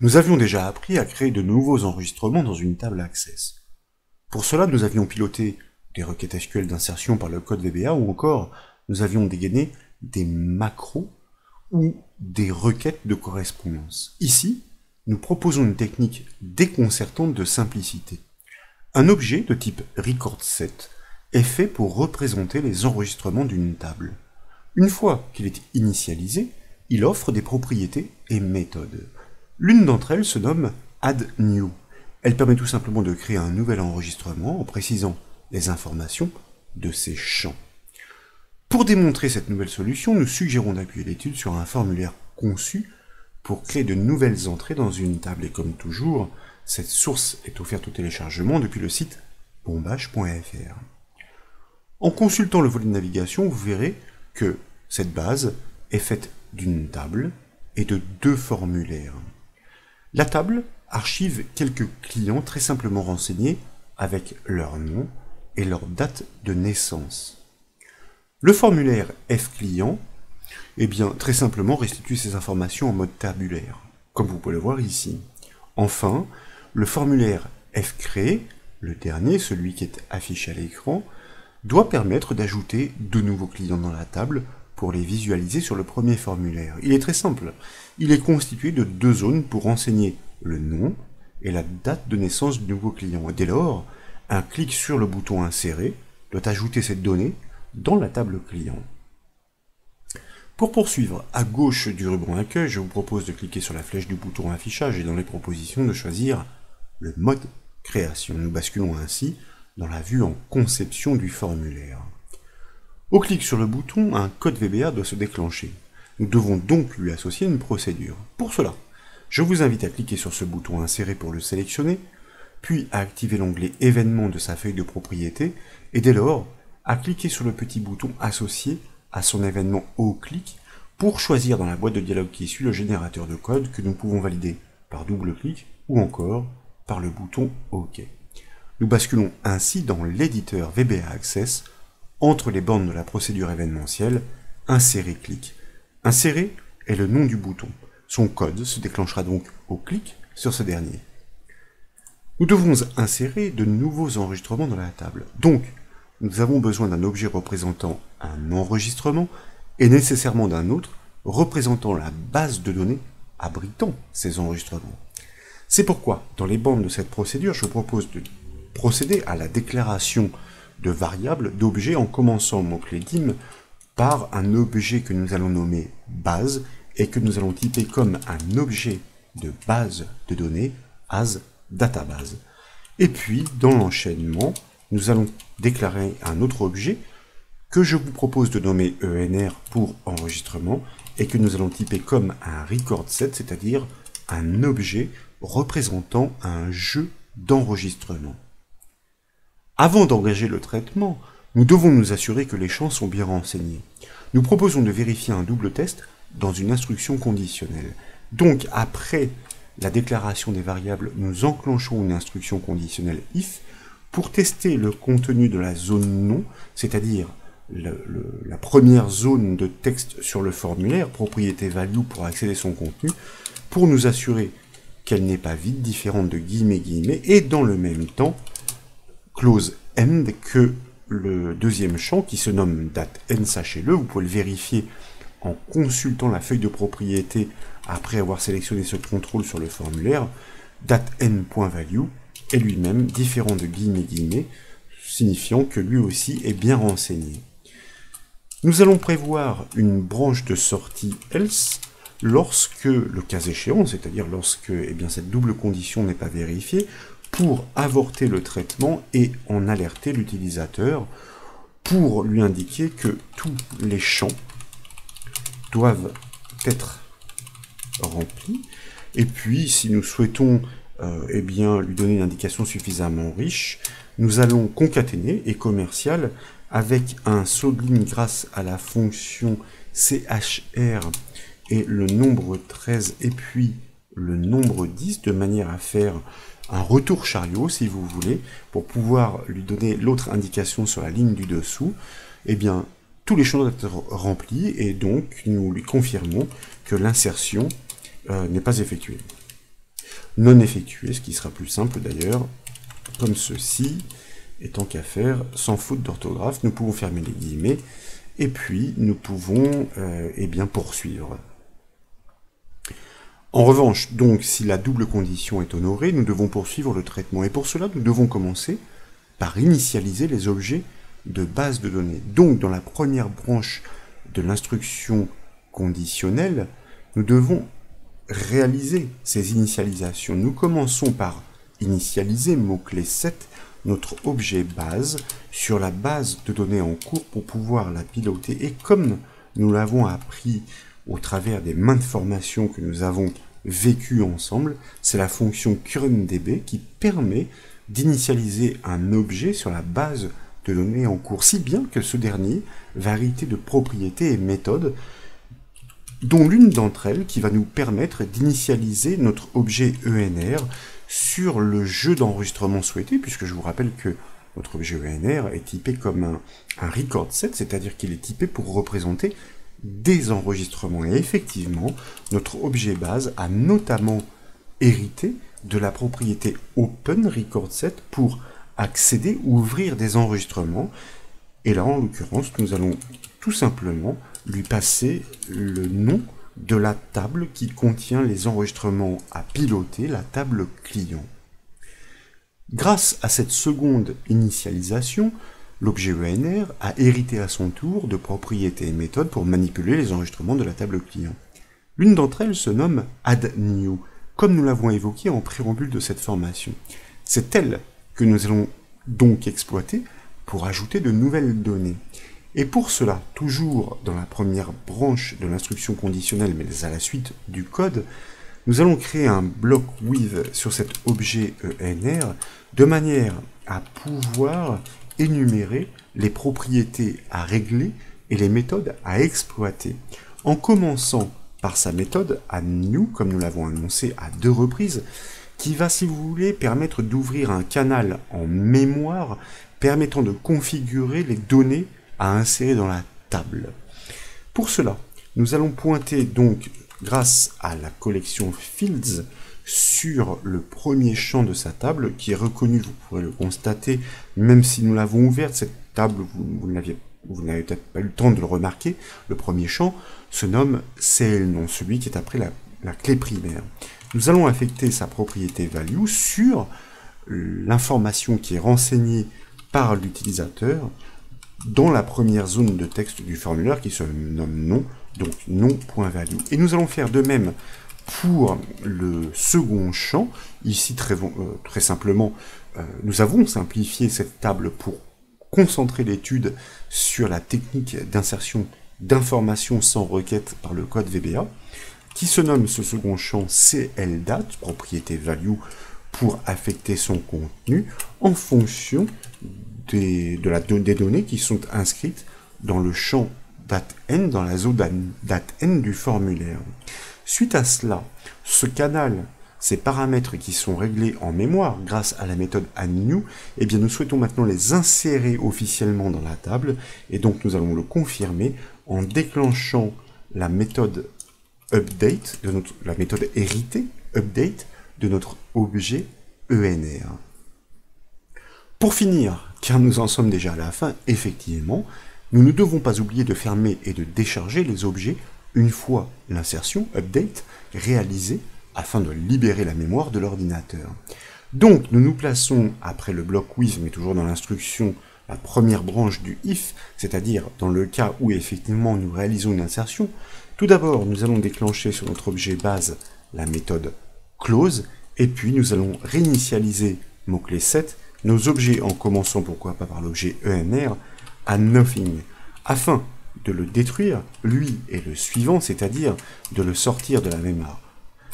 Nous avions déjà appris à créer de nouveaux enregistrements dans une table Access. Pour cela, nous avions piloté des requêtes SQL d'insertion par le code VBA ou encore nous avions dégainé des macros ou des requêtes de correspondance. Ici, nous proposons une technique déconcertante de simplicité. Un objet de type recordSet est fait pour représenter les enregistrements d'une table. Une fois qu'il est initialisé, il offre des propriétés et méthodes. L'une d'entre elles se nomme addNew. Elle permet tout simplement de créer un nouvel enregistrement en précisant les informations de ces champs. Pour démontrer cette nouvelle solution, nous suggérons d'appuyer l'étude sur un formulaire conçu pour créer de nouvelles entrées dans une table. Et comme toujours, cette source est offerte au téléchargement depuis le site bombache.fr. En consultant le volet de navigation, vous verrez que cette base est faite d'une table et de deux formulaires. La table archive quelques clients très simplement renseignés avec leur nom et leur date de naissance. Le formulaire fclient, très simplement restitue ces informations en mode tabulaire, comme vous pouvez le voir ici. Enfin, le formulaire fcreate, le dernier, celui qui est affiché à l'écran, doit permettre d'ajouter de nouveaux clients dans la table pour les visualiser sur le premier formulaire. Il est très simple. Il est constitué de deux zones pour renseigner le nom et la date de naissance du nouveau client. Et dès lors, un clic sur le bouton Insérer doit ajouter cette donnée dans la table client. Pour poursuivre, à gauche du ruban Accueil, je vous propose de cliquer sur la flèche du bouton Affichage et dans les propositions de choisir le mode Création. Nous basculons ainsi dans la vue en conception du formulaire. Au clic sur le bouton, un code VBA doit se déclencher. Nous devons donc lui associer une procédure. Pour cela, je vous invite à cliquer sur ce bouton Insérer pour le sélectionner, puis à activer l'onglet Événements de sa feuille de propriété, et dès lors, à cliquer sur le petit bouton associé à son événement au clic pour choisir dans la boîte de dialogue qui suit le générateur de code que nous pouvons valider par double clic ou encore par le bouton OK. Nous basculons ainsi dans l'éditeur VBA Access entre les bornes de la procédure événementielle Insérer clic. Insérer est le nom du bouton. Son code se déclenchera donc au clic sur ce dernier. Nous devons insérer de nouveaux enregistrements dans la table. Donc, nous avons besoin d'un objet représentant un enregistrement et nécessairement d'un autre représentant la base de données abritant ces enregistrements. C'est pourquoi, dans les bandes de cette procédure, je vous propose de procéder à la déclaration de variables d'objets en commençant le mot-clé dim par un objet que nous allons nommer base et que nous allons typer comme un objet de base de données as database. Et puis, dans l'enchaînement, nous allons déclarer un autre objet que je vous propose de nommer ENR pour enregistrement et que nous allons typer comme un recordSet, c'est-à-dire un objet représentant un jeu d'enregistrement. Avant d'engager le traitement, nous devons nous assurer que les champs sont bien renseignés. Nous proposons de vérifier un double test dans une instruction conditionnelle. Donc, après la déclaration des variables, nous enclenchons une instruction conditionnelle if pour tester le contenu de la zone nom, c'est-à-dire la première zone de texte sur le formulaire, propriété value pour accéder à son contenu, pour nous assurer qu'elle n'est pas vide, différente de guillemets, et dans le même temps, close end, que le deuxième champ, qui se nomme dateN, sachez-le, vous pouvez le vérifier en consultant la feuille de propriété après avoir sélectionné ce contrôle sur le formulaire, dateN.value est lui-même différent de guillemets, signifiant que lui aussi est bien renseigné. Nous allons prévoir une branche de sortie else lorsque, le cas échéant, c'est-à-dire lorsque cette double condition n'est pas vérifiée, pour avorter le traitement et en alerter l'utilisateur pour lui indiquer que tous les champs doivent être remplis. Et puis, si nous souhaitons lui donner une indication suffisamment riche, nous allons concaténer et commercial avec un saut de ligne grâce à la fonction chr et le nombre 13 et puis le nombre 10 de manière à faire un retour chariot si vous voulez pour pouvoir lui donner l'autre indication sur la ligne du dessous. Tous les champs doivent être remplis et donc nous lui confirmons que l'insertion n'est pas effectuée. non effectué, ce qui sera plus simple d'ailleurs, comme ceci. Et tant qu'à faire, sans faute d'orthographe, nous pouvons fermer les guillemets, et puis nous pouvons eh bien poursuivre. En revanche, donc, si la double condition est honorée, nous devons poursuivre le traitement. Et pour cela, nous devons commencer par initialiser les objets de base de données. Donc, dans la première branche de l'instruction conditionnelle, nous devons réaliser ces initialisations. Nous commençons par initialiser, mot-clé 7, notre objet base sur la base de données en cours pour pouvoir la piloter. Et comme nous l'avons appris au travers des maintes formations que nous avons vécues ensemble, c'est la fonction currentDB qui permet d'initialiser un objet sur la base de données en cours, si bien que ce dernier va hériter de propriétés et méthodes, dont l'une d'entre elles qui va nous permettre d'initialiser notre objet ENR sur le jeu d'enregistrement souhaité, puisque je vous rappelle que notre objet ENR est typé comme un record set, c'est-à-dire qu'il est typé pour représenter des enregistrements. Et effectivement, notre objet base a notamment hérité de la propriété Open Record Set pour accéder, ouvrir des enregistrements. Et là, en l'occurrence, nous allons tout simplement lui passer le nom de la table qui contient les enregistrements à piloter, la table client. Grâce à cette seconde initialisation, l'objet ENR a hérité à son tour de propriétés et méthodes pour manipuler les enregistrements de la table client. L'une d'entre elles se nomme addNew, comme nous l'avons évoqué en préambule de cette formation. C'est elle que nous allons donc exploiter pour ajouter de nouvelles données. Et pour cela, toujours dans la première branche de l'instruction conditionnelle, mais à la suite du code, nous allons créer un bloc with sur cet objet ENR de manière à pouvoir énumérer les propriétés à régler et les méthodes à exploiter, en commençant par sa méthode addNew, comme nous l'avons annoncé à 2 reprises, qui va, si vous voulez, permettre d'ouvrir un canal en mémoire permettant de configurer les données à insérer dans la table. Pour cela, nous allons pointer donc, grâce à la collection Fields, sur le premier champ de sa table, qui est reconnu, vous pourrez le constater, même si nous l'avons ouverte, cette table, vous n'avez peut-être pas eu le temps de le remarquer, le premier champ se nomme CLNOM, celui qui est après la clé primaire. Nous allons affecter sa propriété value sur l'information qui est renseignée par l'utilisateur dans la première zone de texte du formulaire qui se nomme nom, donc nom.value. Et nous allons faire de même pour le second champ. Ici, très simplement, nous avons simplifié cette table pour concentrer l'étude sur la technique d'insertion d'informations sans requête par le code VBA, qui se nomme ce second champ CLDate, propriété value, pour affecter son contenu en fonction des données qui sont inscrites dans le champ dateN, dans la zone dateN du formulaire. Suite à cela, ce canal, ces paramètres qui sont réglés en mémoire grâce à la méthode addNew, eh bien nous souhaitons maintenant les insérer officiellement dans la table, et donc nous allons le confirmer en déclenchant la méthode update, la méthode héritée, update, de notre objet ENR. Pour finir, car nous en sommes déjà à la fin, effectivement, nous ne devons pas oublier de fermer et de décharger les objets une fois l'insertion, update, réalisée, afin de libérer la mémoire de l'ordinateur. Donc, nous nous plaçons après le bloc with, mais toujours dans l'instruction, la première branche du if, c'est-à-dire dans le cas où effectivement nous réalisons une insertion. Tout d'abord, nous allons déclencher sur notre objet base la méthode close, et puis nous allons réinitialiser mot-clé 7, nos objets en commençant, pourquoi pas par l'objet ENR, à nothing, afin de le détruire, lui et le suivant, c'est-à-dire de le sortir de la mémoire.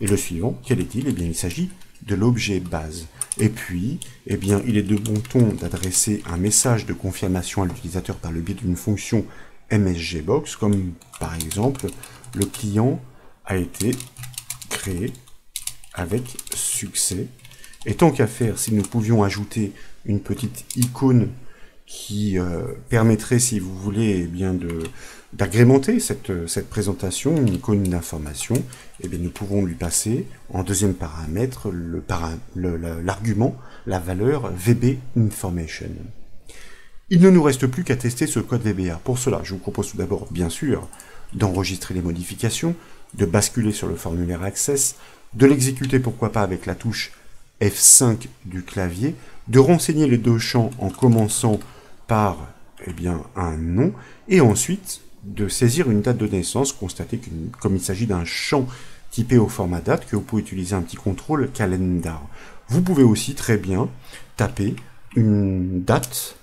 Et le suivant, quel est-il? Eh bien, il s'agit de l'objet base. Et puis, eh bien, il est de bon ton d'adresser un message de confirmation à l'utilisateur par le biais d'une fonction MSGBox, comme par exemple, le client a été créé avec succès. Et tant qu'à faire, si nous pouvions ajouter une petite icône qui permettrait, si vous voulez, eh bien d'agrémenter cette présentation, une icône d'information, eh bien nous pouvons lui passer en deuxième paramètre l'argument, la valeur VB Information. Il ne nous reste plus qu'à tester ce code VBA. Pour cela, je vous propose tout d'abord, bien sûr, d'enregistrer les modifications, de basculer sur le formulaire Access, de l'exécuter pourquoi pas avec la touche F5 du clavier, de renseigner les deux champs en commençant par un nom, et ensuite de saisir une date de naissance, constater que comme il s'agit d'un champ typé au format date, que vous pouvez utiliser un petit contrôle calendar. Vous pouvez aussi très bien taper une date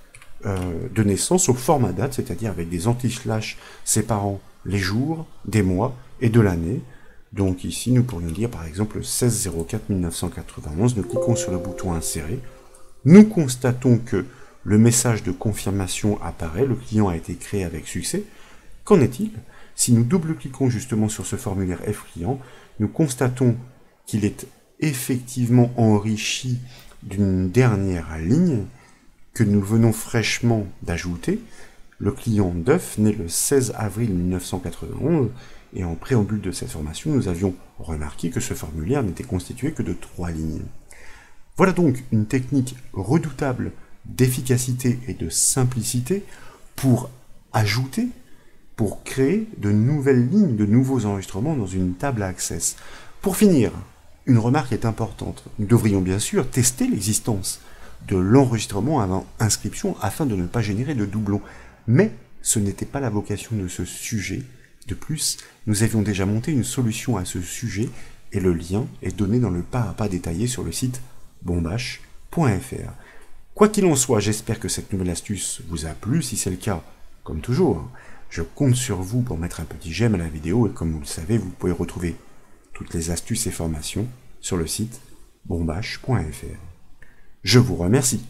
de naissance au format date, c'est-à-dire avec des anti-slash séparant les jours, des mois et de l'année. Donc ici, nous pourrions dire par exemple 16-04-1991, nous cliquons sur le bouton insérer, nous constatons que le message de confirmation apparaît, le client a été créé avec succès. Qu'en est-il? Si nous double-cliquons justement sur ce formulaire F-client, nous constatons qu'il est effectivement enrichi d'une dernière ligne que nous venons fraîchement d'ajouter. Le client Duff, né le 16 avril 1991, et en préambule de cette formation, nous avions remarqué que ce formulaire n'était constitué que de 3 lignes. Voilà donc une technique redoutable d'efficacité et de simplicité pour ajouter, pour créer de nouvelles lignes, de nouveaux enregistrements dans une table à Access. Pour finir, une remarque est importante. Nous devrions bien sûr tester l'existence de l'enregistrement avant inscription afin de ne pas générer de doublons. Mais ce n'était pas la vocation de ce sujet. De plus, nous avions déjà monté une solution à ce sujet et le lien est donné dans le pas à pas détaillé sur le site bombache.fr. Quoi qu'il en soit, j'espère que cette nouvelle astuce vous a plu. Si c'est le cas, comme toujours, je compte sur vous pour mettre un petit j'aime à la vidéo et comme vous le savez, vous pouvez retrouver toutes les astuces et formations sur le site bombache.fr. Je vous remercie.